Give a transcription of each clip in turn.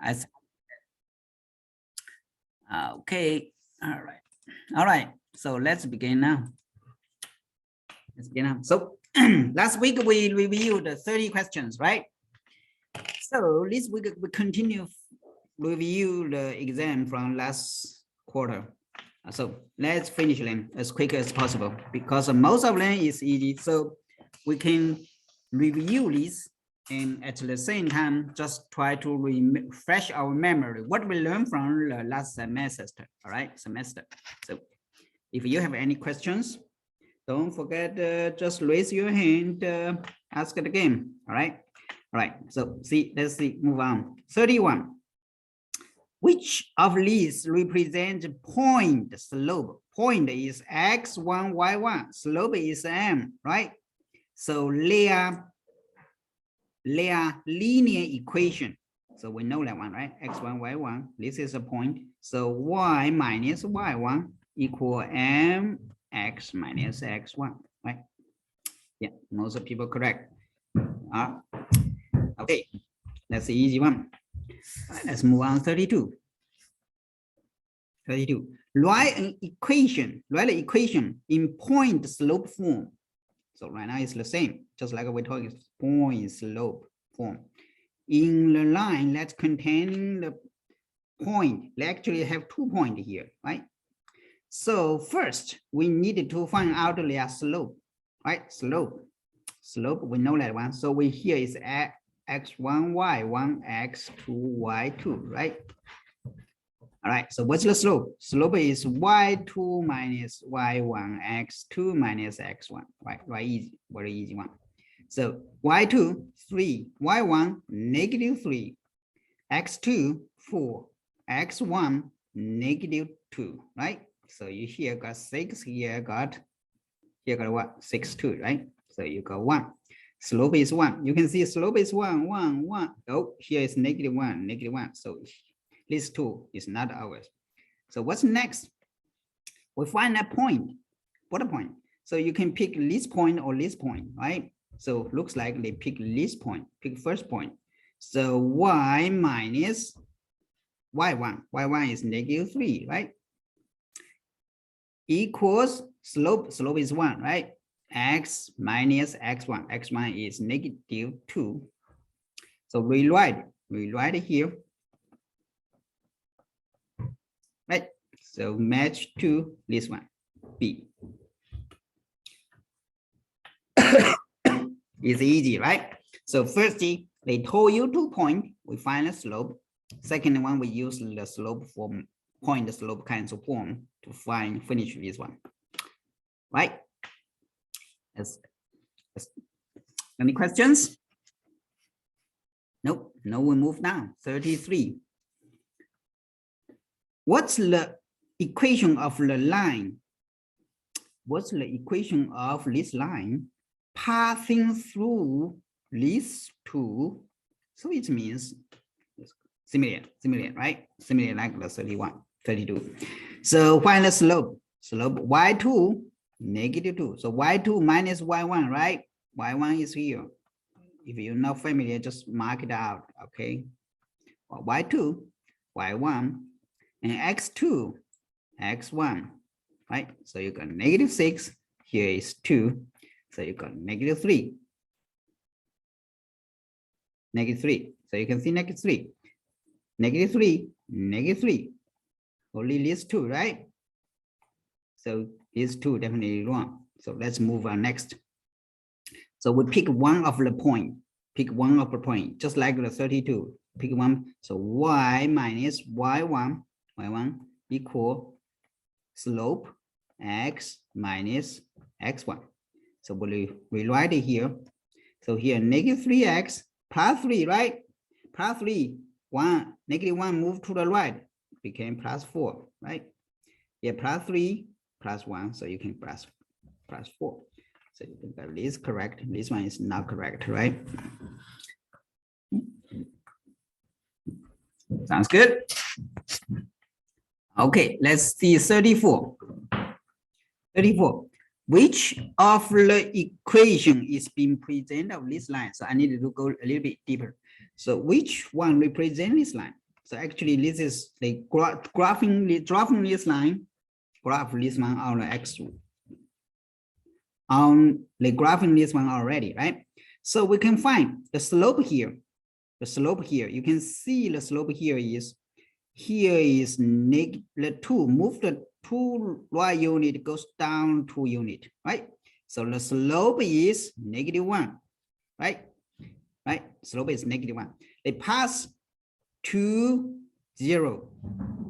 As okay, all right. So let's begin now. So last week we reviewed 30 questions, right? So this week we continue review the exam from last quarter. So let's finish them as quick as possible because most of them is easy. So we can review this and at the same time just try to refresh our memory what we learned from the last semester. All right, semester. So if you have any questions, don't forget just raise your hand, ask it again. All right. All right. So let's see, move on. 31. Which of these represent point slope? Point is x1, y1. Slope is m, right? So they are linear equation. So we know that one, right? X1, y1. This is a point. So y minus y1 equal mx minus x1, right? Yeah, most people correct. Okay, that's the easy one. Let's move on. 32. 32. Write an equation. Write the equation in point slope form. So right now it's the same, just like we're talking point slope form. In the line that contain the point, they actually have 2 points here, right? So first we need to find out their slope, right? Slope, we know that one. So we here is x1, y1, x2, y2, right? All right, so what's the slope? Slope is y2 minus y1, x2 minus x1, right? Easy, very easy one. So y2, 3, y1, -3, x2, 4, x1, -2, right? So you here got 6, here got what? 6, 2, right? So you got 1. Slope is 1. You can see slope is 1, 1, 1. Oh, here is -1, -1. So this 2 is not ours. So what's next? We find a point. What a point? So you can pick this point or this point, right? So looks like they pick this point, pick first point. So y minus y1, y1 is -3, right? Equals slope is 1, right? X minus x1, x1 is -2. So rewrite it here. Right, so match to this one, B. It's easy, right? So firstly, they told you 2 points, we find a slope. Second one, we use the slope form, point the slope cancel form to finish this one, right? Any questions? Nope, no, we move now. 33. What's the equation of the line? What's the equation of this line passing through these 2? So it means similar, right? Similar like the 31, 32. So find the slope. Slope y2, -2. So y2 minus y1, right? Y1 is here. If you're not familiar, just mark it out, okay? Well, y2, y1, and x2, x1, right? So you got -6, here is 2, so you got -3. -3, so you can see -3, -3, -3, only these 2, right? So these 2 definitely wrong. So let's move on next. So we pick one of the point, just like the 32, pick one. So y minus y1, equal slope x minus x1. So we rewrite it here. So here -3x plus 3, right? Plus 3, -1 move to the right, became +4, right? Yeah, +3, +1, so you can plus 4. So you think that this is correct. This one is not correct, right? Sounds good. Okay, let's see 34. 34. Which of the equation is being presented of this line? So I need to go a little bit deeper. So which one represents this line? So actually, this is the graphing this line, graph this one on the X on the graphing this one already, right? So we can find the slope here. The slope here, you can see the slope here is -2. Move the 2 right unit goes down 2 unit, right? So the slope is -1, right? Right? Slope is -1. They pass to 0,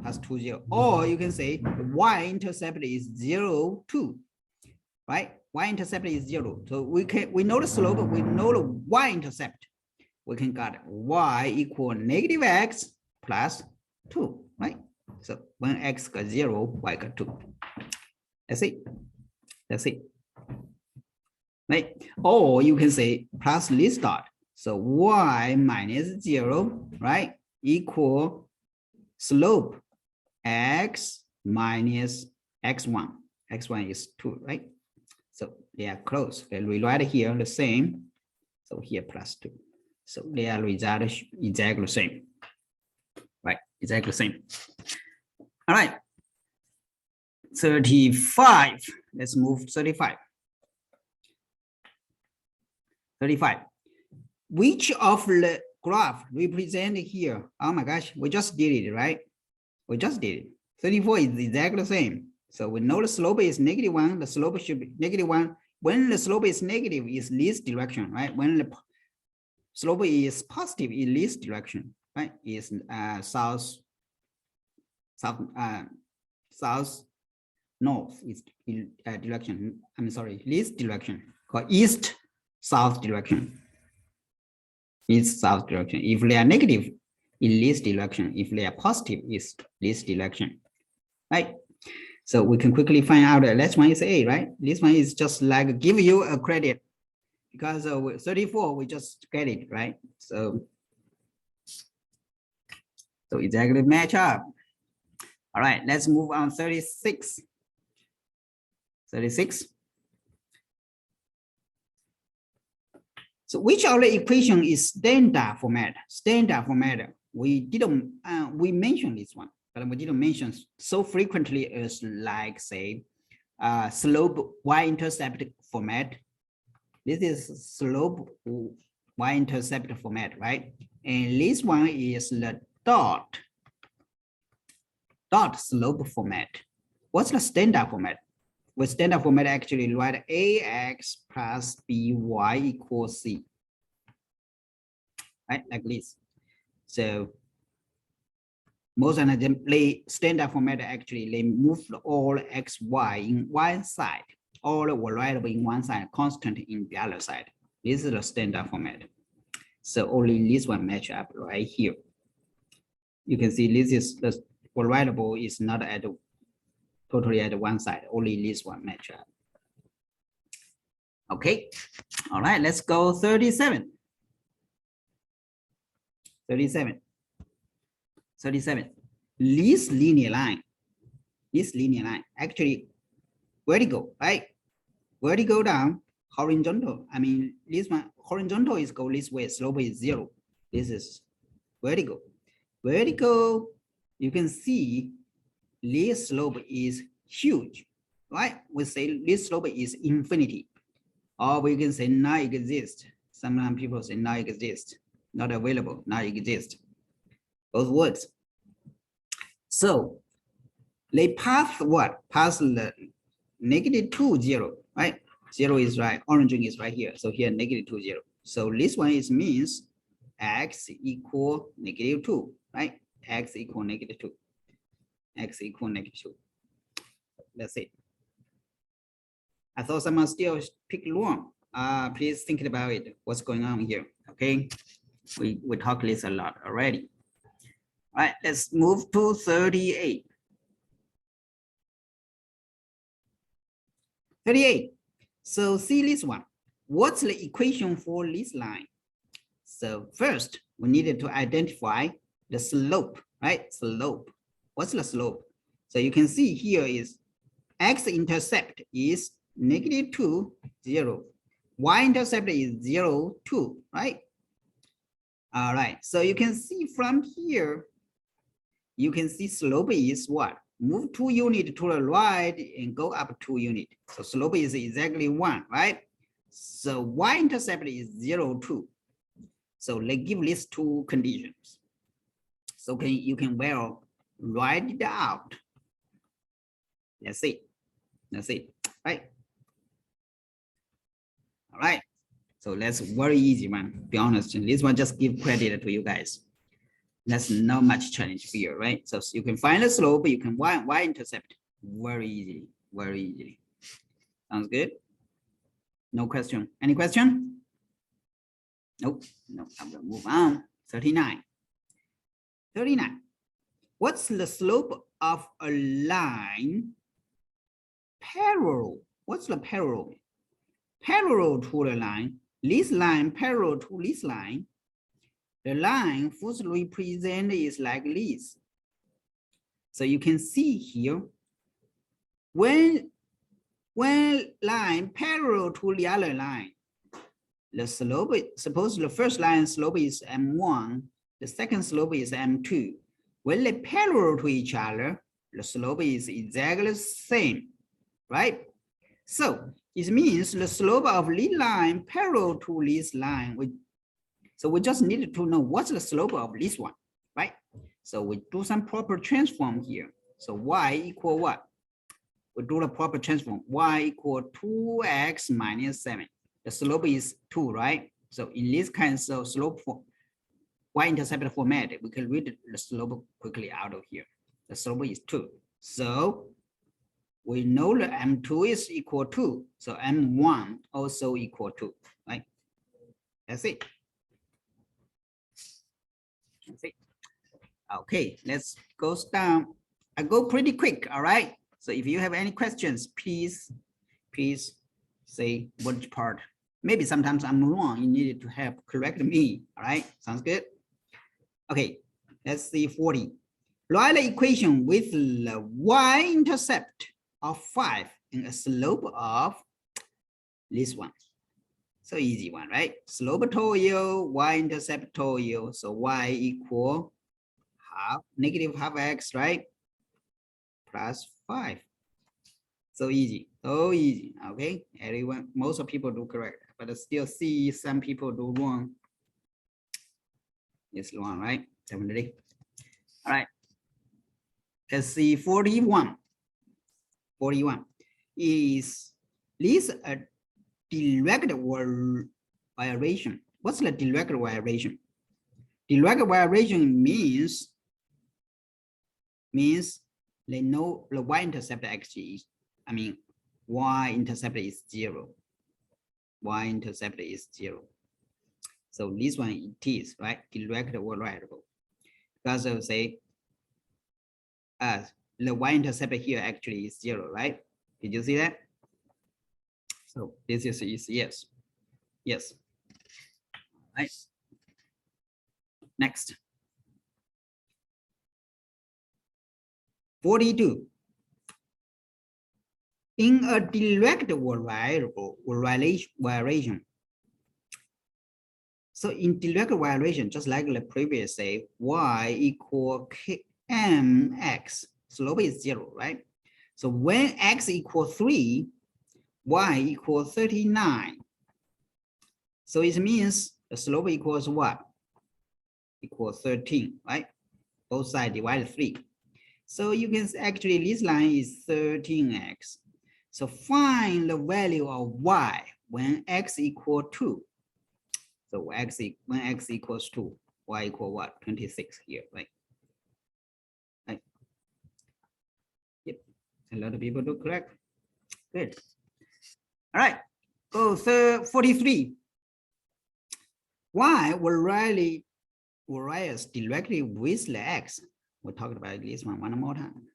pass to 0. Or you can say the y-intercept is 0, 2, right? Y-intercept is 0. So we know the slope, we know the y-intercept. We can get y equal -x plus 2, right? So when x got 0, y got 2. That's it. That's it. Right? Or you can say plus this dot. So y minus 0, right? Equal slope x minus x1. x1 is 2, right? So they are close. Okay, we write here the same. So here plus 2. So their result is exactly the same, right? Exactly the same. All right. 35. Let's move 35. 35. Which of the graph represented here? Oh my gosh, we just did it, right? We just did it. 34 is exactly the same. So we know the slope is -1. The slope should be -1. When the slope is negative, is this direction, right? When the slope is positive in this direction, right? Is south north is direction. I'm sorry, this direction called east south direction. East south direction. If they are negative in this direction, if they are positive is this direction, right? So we can quickly find out that last one is A, right? This one is just like give you a credit. Because 34, we just get it, right? So exactly match up. All right, let's move on 36. 36. So which of the equation is standard format? Standard format. We didn't, we mentioned this one, but we didn't mention so frequently as like say, slope y-intercept format. This is slope y-intercept format, right? And this one is the dot slope format. What's the standard format? With standard format, actually write ax plus by equals c, right? Like this. So most of them, they standard format actually they move all x, y in one side. All variable in one side, constant in the other side. This is the standard format. So only this one match up right here. You can see this is the variable is not at totally at one side. Only this one match up. Okay. All right. Let's go 37. 37. 37. This linear line. This linear line actually vertical, right? Vertical down, horizontal. I mean, this one horizontal is go this way, slope is 0. This is vertical. Vertical, you can see this slope is huge, right? We say this slope is infinity, or we can say not exist. Sometimes people say not exist, not available, not exist. Both words. So they pass what? Pass the -2, 0, right? 0 is right, orange is right here. So here -2, 0. So this one is means x equal -2, right? X equal -2. X equal -2. That's it. I thought someone still picked wrong. Please think about it. What's going on here? Okay. We talked this a lot already. All right, let's move to 38. 38. So see this one. What's the equation for this line? So first, we needed to identify the slope, right? Slope. What's the slope? So you can see here is x-intercept is -2, 0. Y-intercept is 0, 2, right? All right. So you can see from here, you can see slope is what? Move 2 units to the right and go up 2 units. So slope is exactly 1, right? So y-intercept is 0, 2. So let's give these two conditions. So you can well write it out. Let's see. That's it, right? All right. So that's very easy one. Be honest, this one just give credit to you guys. That's not much challenge here, right? So you can find the slope, you can y-intercept very easily, very easily. Sounds good? No question. Any question? Nope. No, I'm gonna move on. 39. 39. What's the slope of a line parallel? What's the parallel? Parallel to the line. This line parallel to this line. The line first represented is like this. So you can see here, when line parallel to the other line, the slope, suppose the first line slope is m1, the second slope is m2. When they parallel to each other, the slope is exactly the same, right? So it means the slope of this line parallel to this line. So we just need to know what's the slope of this one, right? So we do some proper transform here. So y equal what? We do the proper transform. Y equal 2x minus 7. The slope is 2, right? So in this kind of slope for y-intercept format, we can read the slope quickly out of here. The slope is 2. So we know that m2 is equal to, so m1 also equal to, right? That's it. That's it. Okay, let's go down. I go pretty quick, all right? So if you have any questions, please say which part. Maybe sometimes I'm wrong, you needed to help correct me, all right? Sounds good? Okay, let's see 40. Write the equation with the y-intercept of 5 and a slope of this one. So easy one, right? Slope told you, y-intercept told you, so y equal half, negative half x, right? Plus 5. So easy, okay? Everyone, most of people do correct, but I still see some people do wrong. It's wrong, right? Definitely. All right. Let's see 41. 41 is this a direct variation? What's the direct variation? Direct variation means they know the y-intercept actually is, I mean, y-intercept is 0. Y-intercept is 0. So this one it is, right? Direct variable. Because I would say, the y-intercept here actually is 0, right? Did you see that? So this is yes. Yes. All right. Next. 42. In a direct variation. So in direct variation, just like the previous say, y equal mx, slope is 0, right? So when x equal 3, y equal 39. So it means the slope equals what? Equals 13, right? Both sides divided 3. So you can actually, this line is 13x. So find the value of y when x equal 2. So when x equals 2, y equal what? 26 here, right? Right. Yep. A lot of people do correct. Good. All right. Go 43. Y will rise directly with the x. We'll talk about this one more time.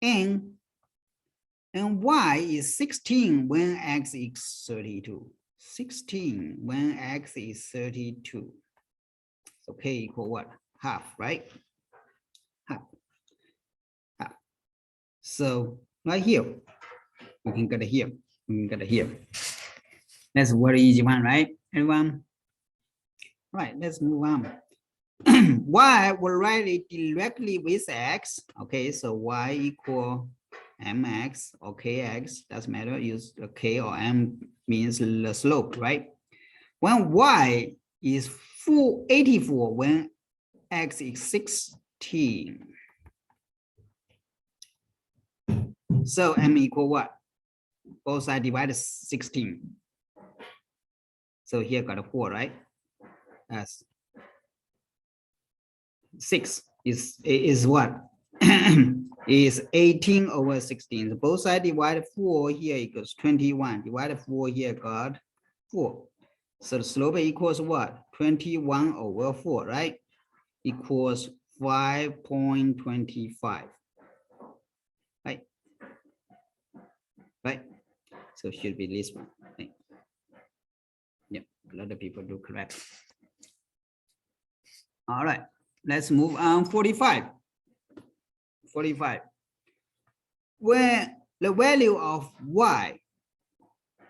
And y is 16 when x is 32. 16 when x is 32. So k equal what? Half, right? Half. So right here, we can get it here. We can get it here. That's a very easy one, right, everyone? Right, let's move on. y will write it directly with x. Okay, so y equal mx or kx, doesn't matter, use the k or m means the slope, right? When y is 84, when x is 16. So m equal what? Both sides divided 16. So here got a 4, right? That's 6 is what? Is 18 over 16. So both sides divided 4, here equals 21. Divided 4, here got 4. So the slope equals what? 21 over 4, right? Equals 5.25. Right? Right? So it should be this one. Right? Yeah, a lot of people do correct. All right, let's move on. 45. 45. When the value of y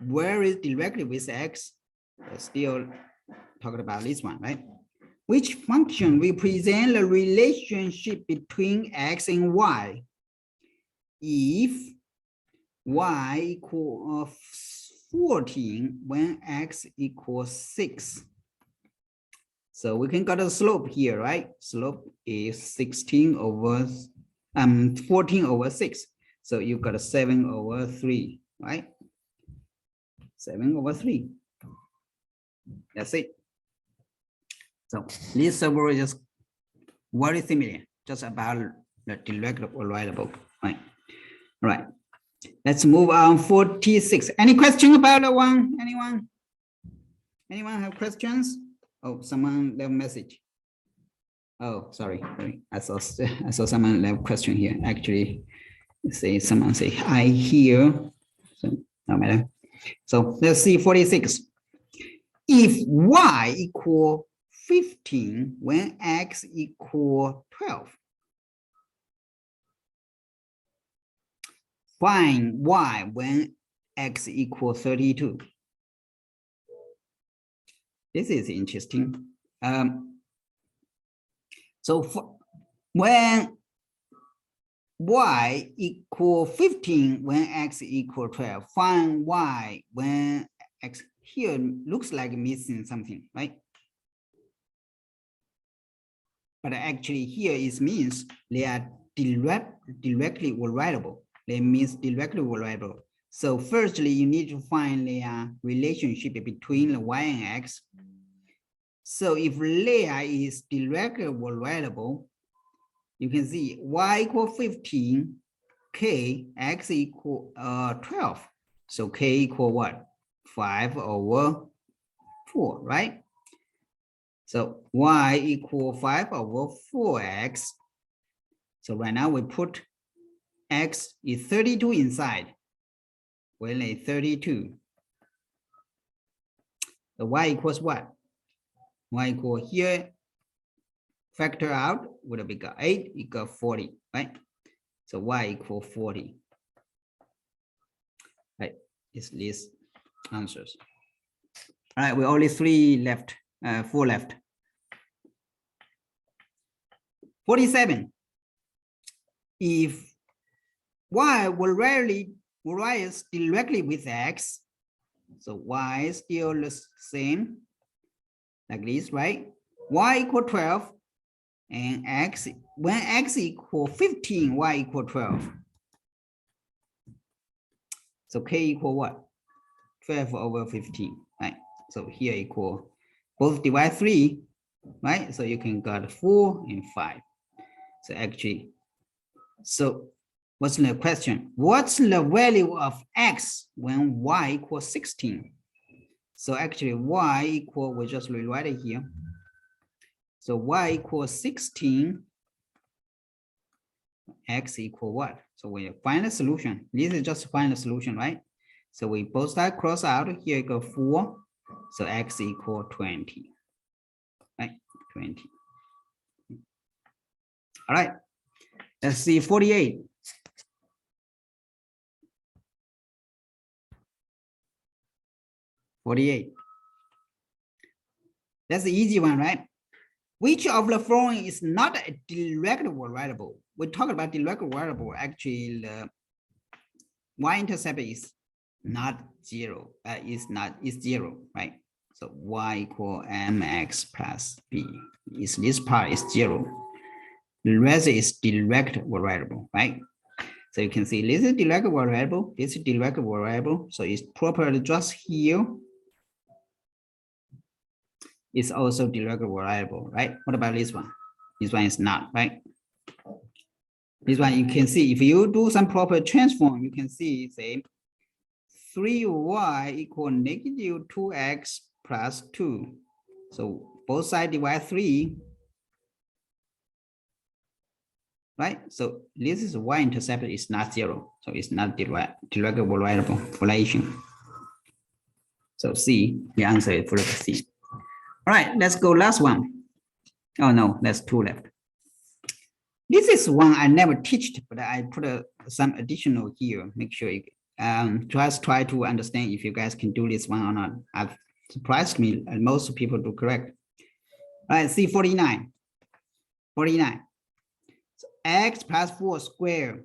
varies directly with x, we're still talking about this one, right? Which function represent the relationship between x and y if y equals 14 when x equals 6? So we can get a slope here, right? Slope is 16 over 14 over 6. So you got a 7 over 3, right? 7 over 3. That's it. So this several is just very similar, just about the direct reliable, right? All right. Let's move on. 46. Any question about the one? Anyone? Anyone have questions? Oh, someone left a message. Oh, sorry. I saw someone left a question here. Actually, someone say I hear. So no matter. So let's see 46. If y equal 15 when x equal 12, find y when x equal 32. This is interesting. So when y equal 15 when x equal 12, find y when x, here looks like missing something, right? But actually here it means they are directly variable. They means directly variable. So firstly, you need to find the relationship between the y and x. So if layer is directly variable, you can see y equal 15, k, x equal 12. So k equal what? 5 over 4, right? So y equal 5 over 4x. So right now we put x is 32 inside. Well, a 32. The y equals what? Y equal here, factor out, would have become 8 equal 40, right? So y equal 40. Right, it's these answers. All right, we only 3 left, 4 left. 47. If y will rarely rise directly with x, so y is still the same, like this, right? Y equal 12, and x, when x equal 15, y equal 12. So k equal what? 12 over 15, right? So here equal, both divide 3, right? So you can get 4 and 5. So actually, so what's the question? What's the value of x when y equals 16? So actually y equal, we just rewrite it here. So y equals 16, x equal what? So we find a solution. This is just find a solution, right? So we both sides cross out, here go 4. So x equal 20, right? 20. All right, let's see 48. 48. That's the easy one, right? Which of the following is not a direct variable? We talk about direct variable. Actually, the y-intercept is not zero. Is 0, right? So y equal mx plus b. Is this part is 0. The rest is direct variable, right? So you can see this is direct variable. This is direct variable. So it's proper address here. It's also direct variable, right? What about this one? This one is not, right? This one you can see if you do some proper transform, you can see say 3y equal negative 2x plus 2. So both sides divide 3. Right? So this is y-intercept is not 0. So it's not direct variable relation. So C, the answer is for C. All right, let's go last one. Oh no, that's 2 left. This is one I never teached, but I put some additional here. Make sure you just try to understand if you guys can do this one or not. I've surprised me, and most people do correct. All right, see 49. 49. So x plus 4 squared.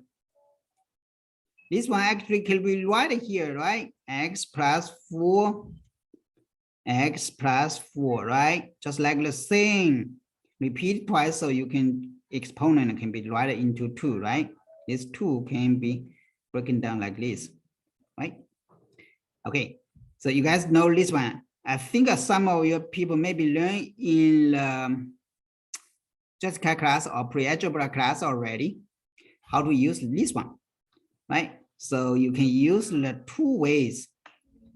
This one actually can be right here, right? X plus 4. X plus 4, right? Just like the same. Repeat twice so you can exponent can be divided into 2, right? This 2 can be broken down like this, right? Okay, so you guys know this one. I think some of your people maybe learn in Jessica class or pre-algebra class already how to use this one, right? So you can use the 2 ways.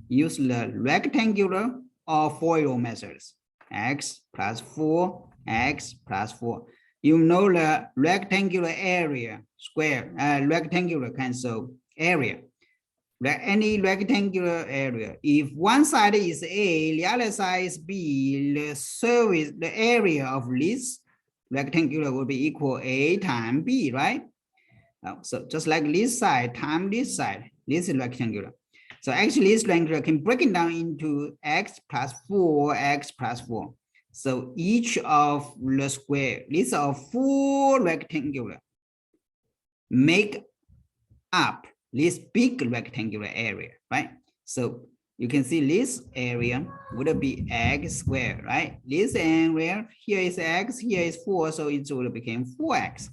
Use the rectangular or FOIL methods. X plus 4, X plus 4. You know the rectangular area, square, rectangular cancel area. Any rectangular area. If one side is A, the other side is B, the area of this rectangular will be equal A times B, right? So just like this side times this side, this is rectangular. So actually this rectangular can break it down into x plus 4, x plus 4. So each of the square, these are 4 rectangular, make up this big rectangular area, right? So you can see this area would be x squared, right? This area here is x, here is 4, so it would become 4x.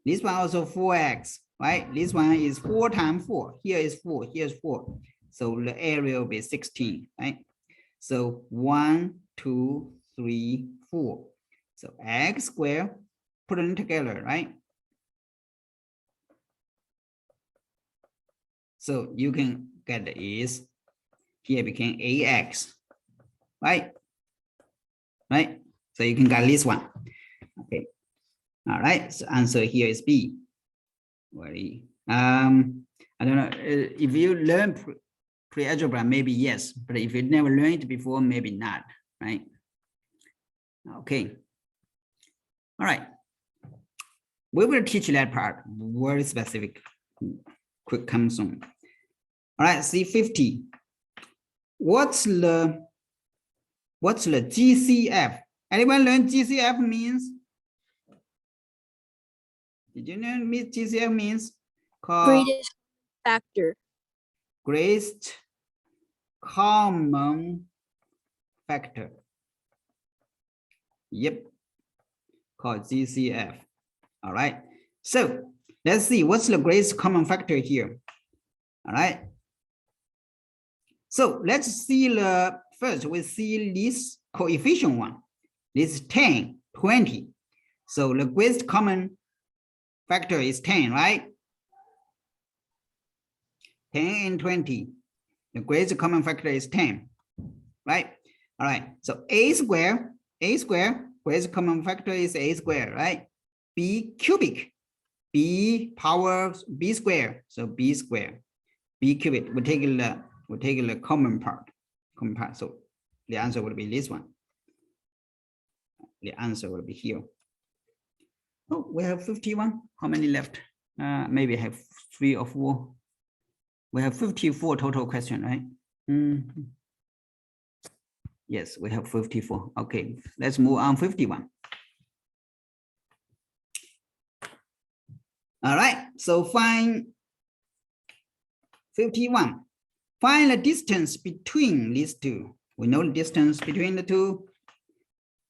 This one also 4x, right? This one is 4 times 4. Here is 4, here is 4. So the area will be 16, right? So 1, 2, 3, 4. So x squared, put them together, right? So you can get is here became ax, right? Right? So you can get this one. Okay. All right. So answer here is B. Very. I don't know if you learn pre-algebra, maybe yes, but if you never learned it before, maybe not, right? Okay. All right. We will teach that part, very specific. Quick come soon. All right, see 50. What's the GCF? Anyone learn GCF means? Did you know what GCF means? Greatest factor. Greatest common factor. Yep, called GCF. All right, so let's see what's the greatest common factor here. All right, so let's see the first. We see this coefficient one. This is 10, 20. So the greatest common factor is 10, right? 10 and 20. The greatest common factor is 10, right? All right. So a square, greatest common factor is a square, right? B cubic, b power b square, so b square, b cubic. We take the common part. So the answer will be this one. The answer will be here. Oh, we have 51. How many left? Maybe I have 3 or 4. We have 54 total question, right? Yes, we have 54. Okay, let's move on 51. All right, so find 51. Find the distance between these two. We know the distance between the two.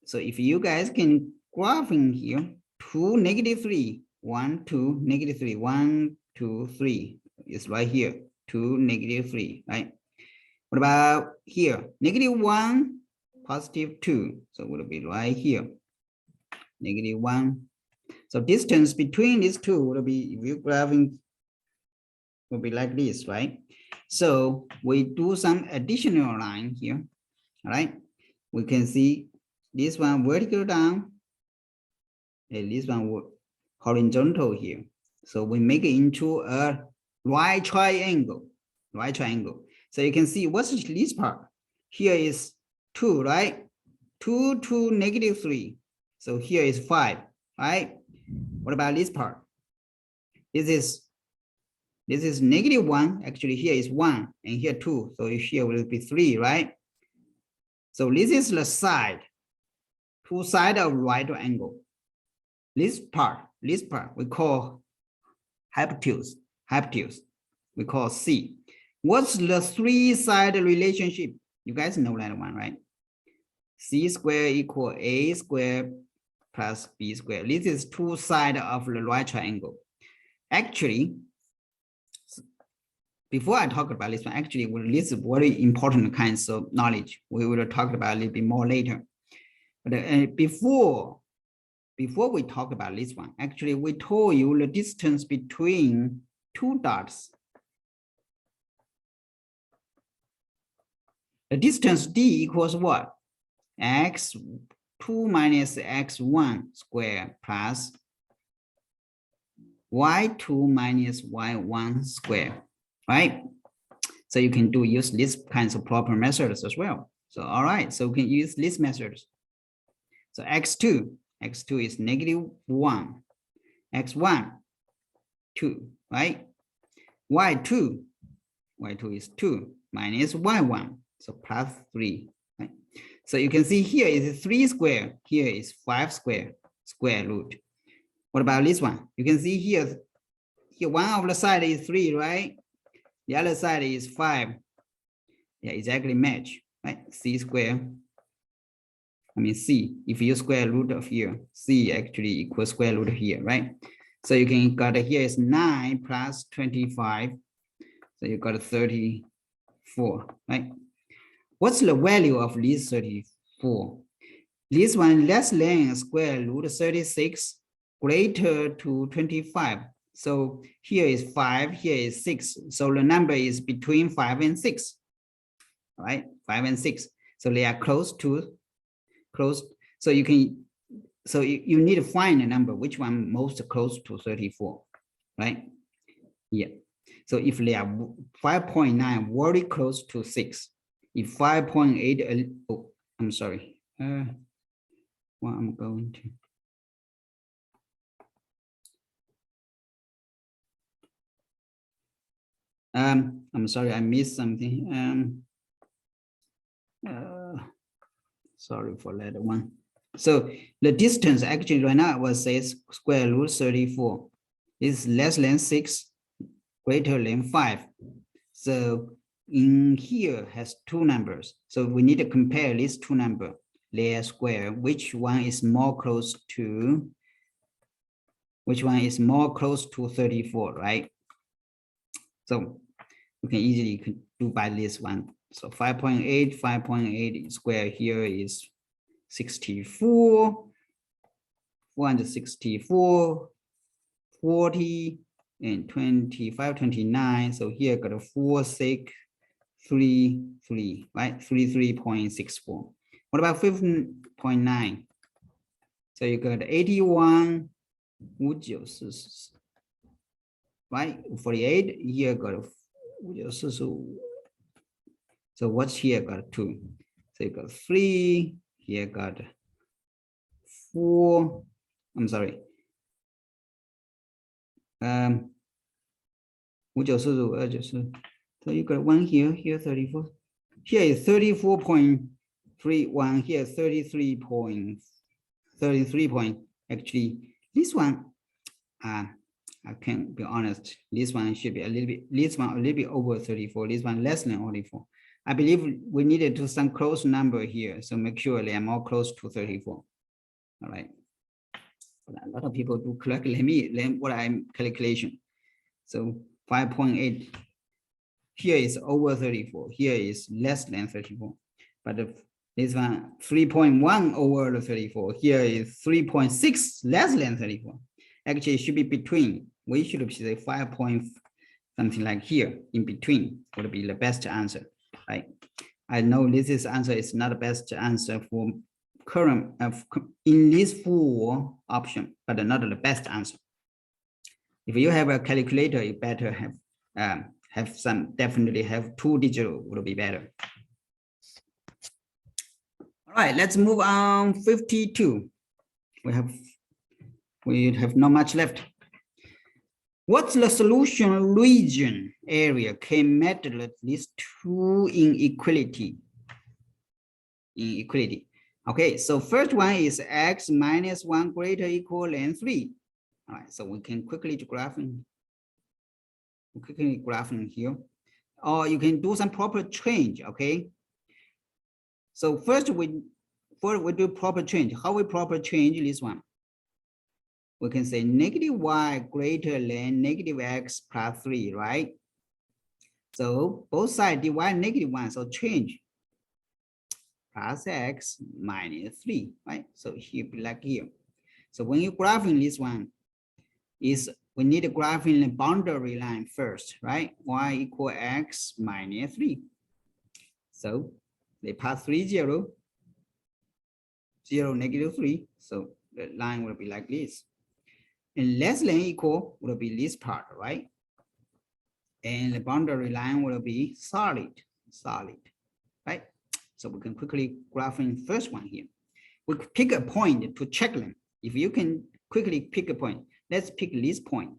So if you guys can graph in here, 2, -3, 1, 2, -3, 1, 2, 3. It's right here, 2, -3, right? What about here? -1, +2. So it will be right here, -1. So distance between these two will be, if you're graphing, will be like this, right? So we do some additional line here, all right? We can see this one vertical down, and this one horizontal here. So we make it into a right triangle, right triangle. So you can see what's this part? Here is 2, right? 2 to -3. So here is 5, right? What about this part? This is -1. Actually, here is 1 and here 2. So here will be 3, right? So this is the side, two sides of right angle. This part we call hypotenuse. We call C. What's the three-side relationship? You guys know that one, right? C squared equal A squared plus B squared. This is two sides of the right triangle. Actually, before I talk about this one, actually, this is very important kinds of knowledge. We will talk about a little bit more later. But before we talk about this one, actually, we told you the distance between two dots. The distance D equals what? X2 minus X1 squared plus Y2 minus Y1 squared, right? So you can use these kinds of proper methods as well. So, all right, so we can use these methods. So X2 is -1, X1, 2, right? Y2 is 2 minus Y1, so +3, right? So you can see here is 3 squared, here is 5 squared, square root. What about this one? You can see here one of the side is 3, right? The other side is 5. Yeah, exactly match, right? C squared. I mean, C, if you square root of here, C actually equals square root here, right? So you can got here is 9 plus 25. So you got 34, right? What's the value of this 34? This one less than square root 36, greater to 25. So here is 5, here is 6. So the number is between 5 and 6, right? 5 and 6. So they are close. So you can, so you need to find a number, which one most close to 34, right? Yeah. So if they are 5.9, very close to 6. If 5.8, oh, I'm sorry. Well, I'm going to. I'm sorry, I missed something. Sorry for that one. So the distance actually right now was says square root 34 is less than 6, greater than 5. So in here has two numbers. So we need to compare these two numbers, their square. Which one is more close to 34, right? So we can easily do by this one. So 5.8 square here is 64, 464, 40, and 25, 29. So here got a 4, 6, 3, 3, right? 33.64. What about 15.9? So you got 81, right? 48, here got 49. So what's here got 2? So you got 3, here got 4. I'm sorry. 59, so you got 1 here, here 34. Here is 34.31, here 33 point, actually this one, I can be honest. This one should be a little bit, this one a little bit over 34, this one less than 34. I believe we needed to some close number here. So make sure they are more close to 34. All right. But a lot of people do correct. Let me what I'm calculation. So 5.8 here is over 34. Here is less than 34. But this one 3.1 over the 34. Here is 3.6 less than 34. Actually, it should be between. We should say 5 point something like here in between would be the best answer, right? I know this answer is not the best answer for current in this four option, but not the best answer. If you have a calculator, you better have some, definitely have 2 digit would be better. All right, let's move on. 52. We have not much left. What's the solution region area can measure these two inequality? Okay, so first one is x minus 1 greater equal than 3. All right, so we can quickly graphing here, or you can do some proper change. Okay, so first we do proper change. How we proper change this one? We can say negative y greater than negative x plus 3, right? So both sides divide negative 1, so change plus x minus 3, right? So here be like here. So when you graphing this one, we need to graphing the boundary line first, right? Y equal x minus 3. So they pass 3, 0, 0, negative 3. So the line will be like this. And less than equal will be this part, right? And the boundary line will be solid, right? So we can quickly graphing first one here. We pick a point to check them. If you can quickly pick a point, let's pick this point.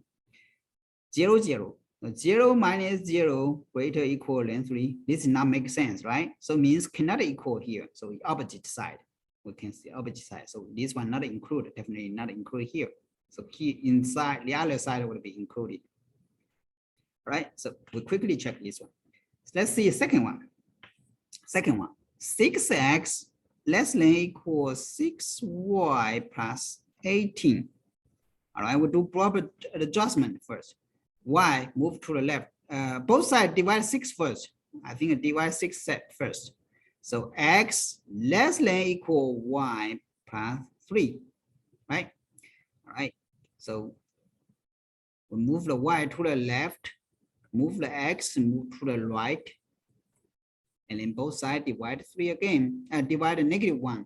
0, 0. 0 minus 0 greater equal than 3. This does not make sense, right? So means cannot equal here. So opposite side. We can see opposite side. So this one not included, definitely not included here. So key inside, the other side will be included. Right? So we quickly check this one. So let's see the second one. 6x less than equal 6y plus 18. All right, we'll do proper adjustment first. Y move to the left. Both sides divide 6 first. I think I divide 6 set first. So x less than equal y plus 3. Right? All right. So we move the y to the left, move the x, move to the right, and then both sides divide 3 again. Divide the negative 1.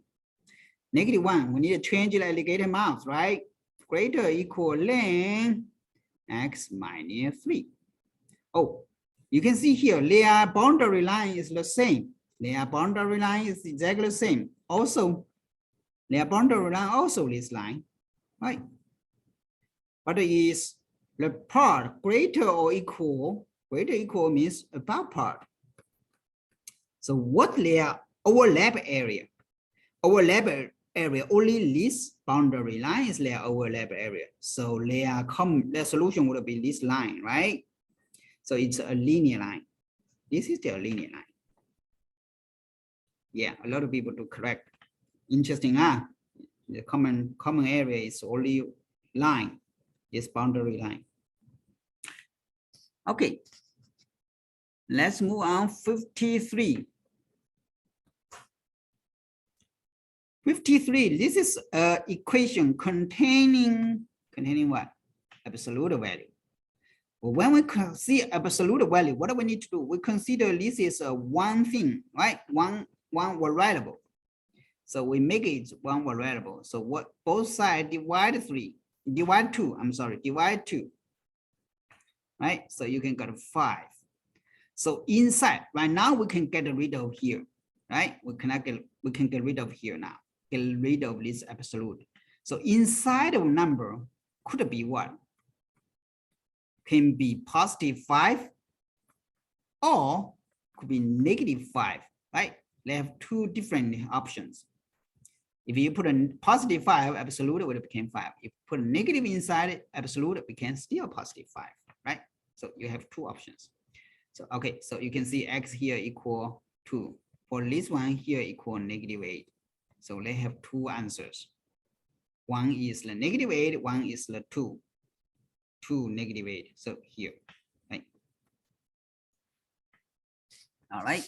Negative 1, we need to change the alligator mouth, right? Greater equal than x minus 3. Oh, you can see here, their boundary line is the same. Their boundary line is exactly the same. Also, their boundary line also this line, right? But is the part greater or equal? Greater equal means above part. So what their overlap area? Overlap area, only this boundary line is their overlap area. So their solution would be this line, right? So it's a linear line. This is their linear line. Yeah, a lot of people do correct. Interesting, huh? The common area is only line. This boundary line. Okay, let's move on. 53. 53. This is an equation containing what? Absolute value. Well, when we see absolute value, what do we need to do? We consider this is a one thing, right? One variable. So we make it one variable. So what? Both sides divide 2, right? So you can get 5. So inside, right now we can get rid of here, right? We can get rid of here now, get rid of this absolute. So inside of number could be what? Can be positive 5 or could be negative 5, right? They have 2 different options. If you put a positive 5, absolute would become 5. If you put a negative inside it, absolute it became still positive 5, right? So you have two options. So, okay, so you can see x here equal 2. For this one here equal -8. So they have two answers. One is the -8, one is the 2. 2 -8. So here, right? All right.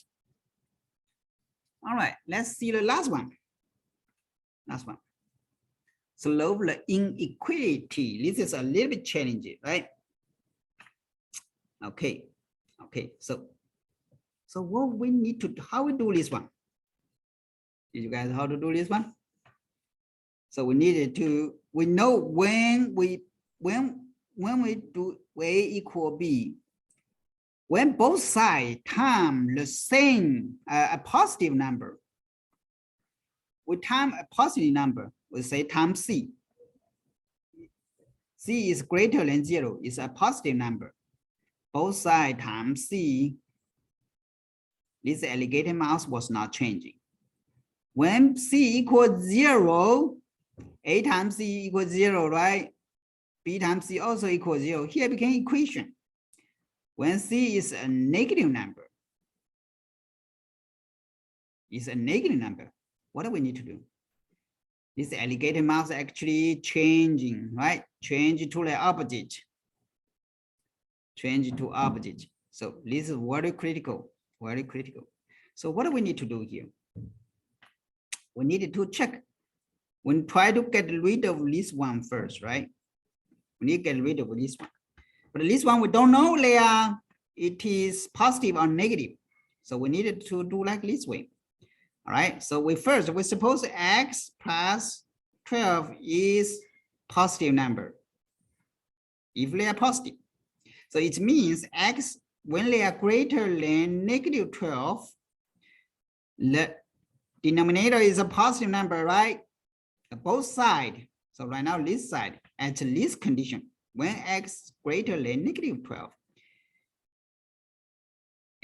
All right, let's see the last one. Last one. Solve the inequality. This is a little bit challenging, right? Okay. Okay. So what we need to, how we do this one? Did you guys how to do this one? So we needed to, we know when we do A equal B, when both sides time the same, a positive number, we time a positive number, we say times C. C is greater than 0, is a positive number. Both sides times C, this alligator mouse was not changing. When C equals 0, A times C equals 0, right? B times C also equals 0. Here became equation. When C is a negative number, what do we need to do? This alligator mouse actually changing, right? Change to the opposite. Change to opposite. So this is very critical, very critical. So what do we need to do here? We need to check. We try to get rid of this one first, right? We need to get rid of this one. But this one, we don't know there, it is positive or negative. So we needed to do like this way. All right, so we suppose x plus 12 is positive number. If they are positive. So it means x, when they are greater than -12, the denominator is a positive number, right? Both sides. So right now, this side, at this condition, when x greater than -12.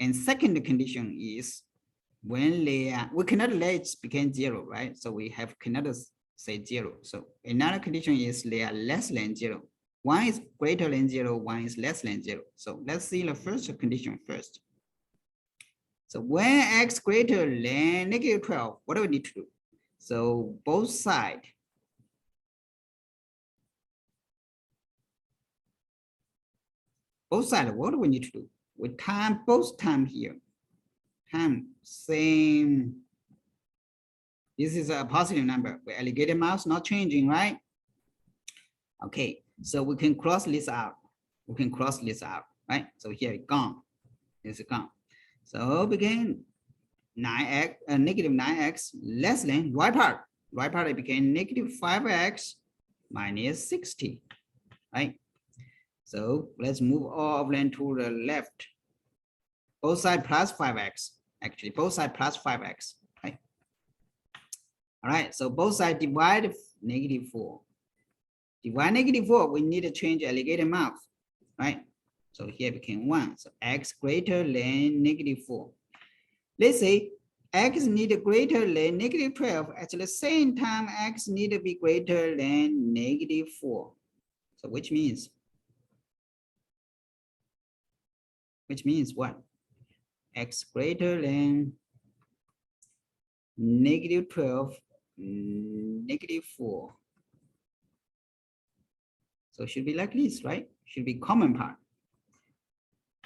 And second condition is when they are, we cannot let it become 0, right? So we have cannot say 0. So another condition is they are less than 0. One is greater than 0, one is less than 0. So let's see the first condition first. So when x greater than -12, what do we need to do? So both sides. Both sides, what do we need to do? We time both time here. Time same. This is a positive number. The alligator mouse not changing, right? Okay, so we can cross this out. We can cross this out, right? So here it gone. It's gone. So begin 9x, -9x less than right part. Right part it became -5x minus 60, right? So let's move all of them to the left. Both sides plus 5x. Actually, both sides plus 5x, right? All right, so both sides divide -4. Divide -4, we need to change alligator mouth, right? So here became 1. So x greater than -4. Let's say x need greater than -12. At the same time, x need to be greater than -4. So which means what? X greater than -12, -4. So it should be like this, right? Should be common part.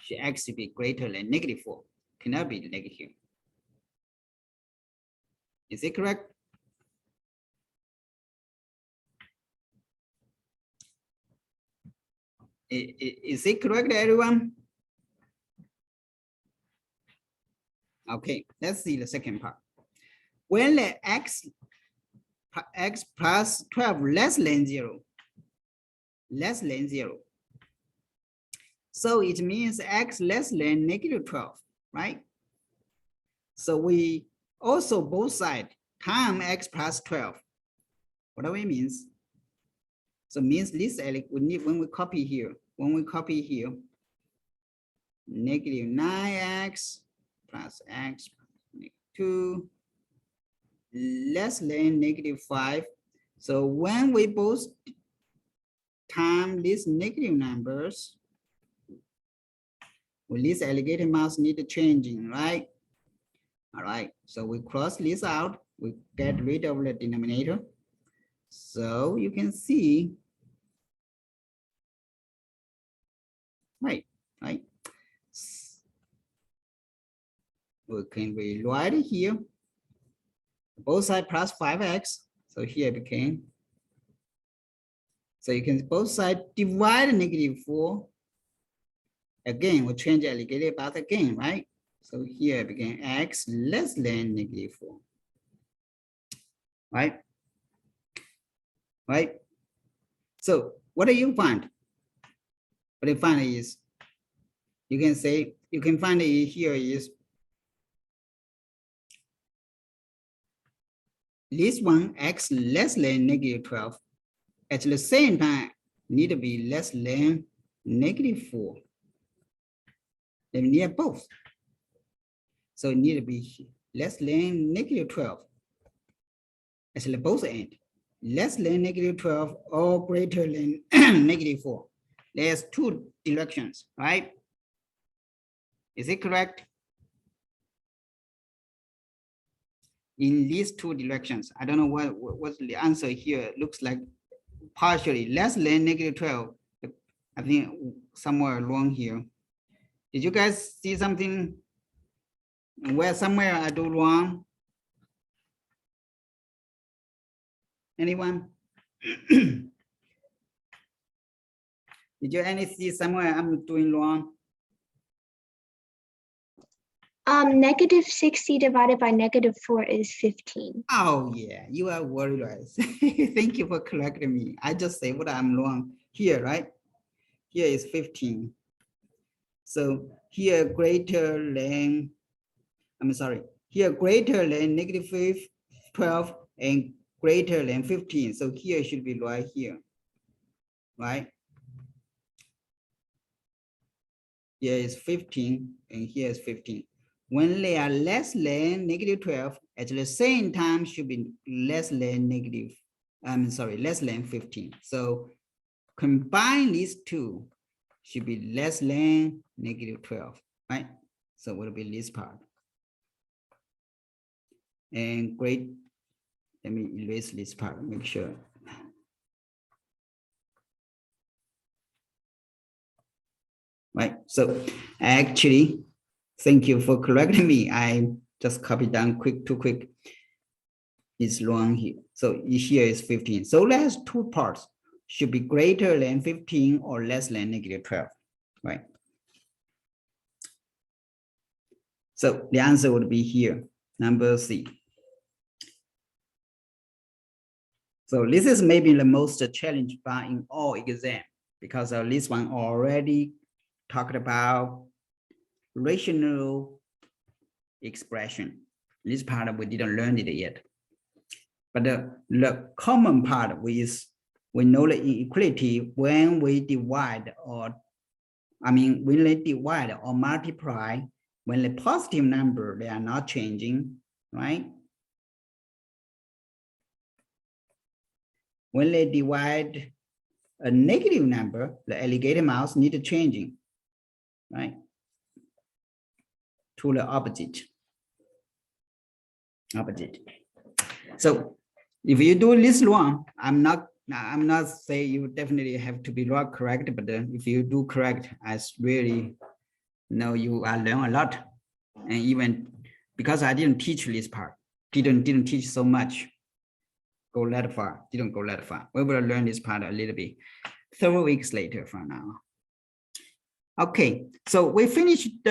Should x be greater than -4. Cannot be negative. Is it correct? Is it correct, everyone? Okay, let's see the second part. When the x plus 12 less than 0, so it means x less than -12, right? So we also both sides time x plus 12. What do we means? So means this we need when we copy here, -9x plus x -2 less than -5. So when we both time these negative numbers, well, this alligator mouse need changing, right? All right, so we cross this out, we get rid of the denominator. So you can see, right? We can rewrite it here. Both sides plus 5x. So here it became. So you can both sides divide -4. Again, we change alligator path again, right? So here it became x less than -4. Right? Right? So what do you find? What you find is, you can say, you can find it here is this one x less than -12 at the same time need to be less than -4. They near both. So it need to be less than -12 at the both end. Less than -12 or greater than -4. There's two directions, right? Is it correct? In these two directions, I don't know what's the answer here. It looks like partially less than -12. I think somewhere along here. Did you guys see something where somewhere I do wrong? Anyone? Did you any see somewhere I'm doing wrong? -60 divided by -4 is 15. Oh yeah, you are very right. Thank you for correcting me. I just say what I'm wrong here, right? Here is 15. So here greater than, I'm sorry, here greater than -12 and greater than 15. So here should be right here, right? Here is 15 and here is 15. When they are less than -12, at the same time should be less than less than 15. So combine these two should be less than -12, right? So it will be this part. And great, let me erase this part, make sure. Right, so actually, thank you for correcting me. I just copied down too quick. It's wrong here. So here is 15. So there's two parts. Should be greater than 15 or less than -12, right? So the answer would be here, number C. So this is maybe the most challenging part in all exam, because this one already talked about rational expression. This part we didn't learn it yet. But the common part is, we know the inequality when we divide or, when they divide or multiply, when the positive number, they are not changing, right? When they divide a negative number, the alligator mouse need changing, right? To the opposite. So if you do this wrong, I'm not saying you definitely have to be wrong correct, but if you do correct, I really know you are learn a lot. And even because I didn't teach this part, didn't teach so much, didn't go that far. We will learn this part a little bit 3 weeks later from now. Okay, so we finished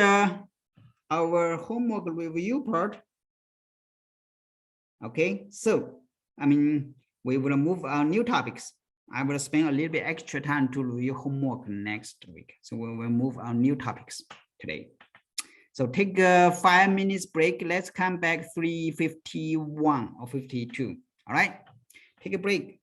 our homework review part. Okay, so we will move on new topics. I will spend a little bit extra time to review homework next week. So we will move on new topics today. So take a 5 minutes break. Let's come back 3:51 or 52. All right, take a break.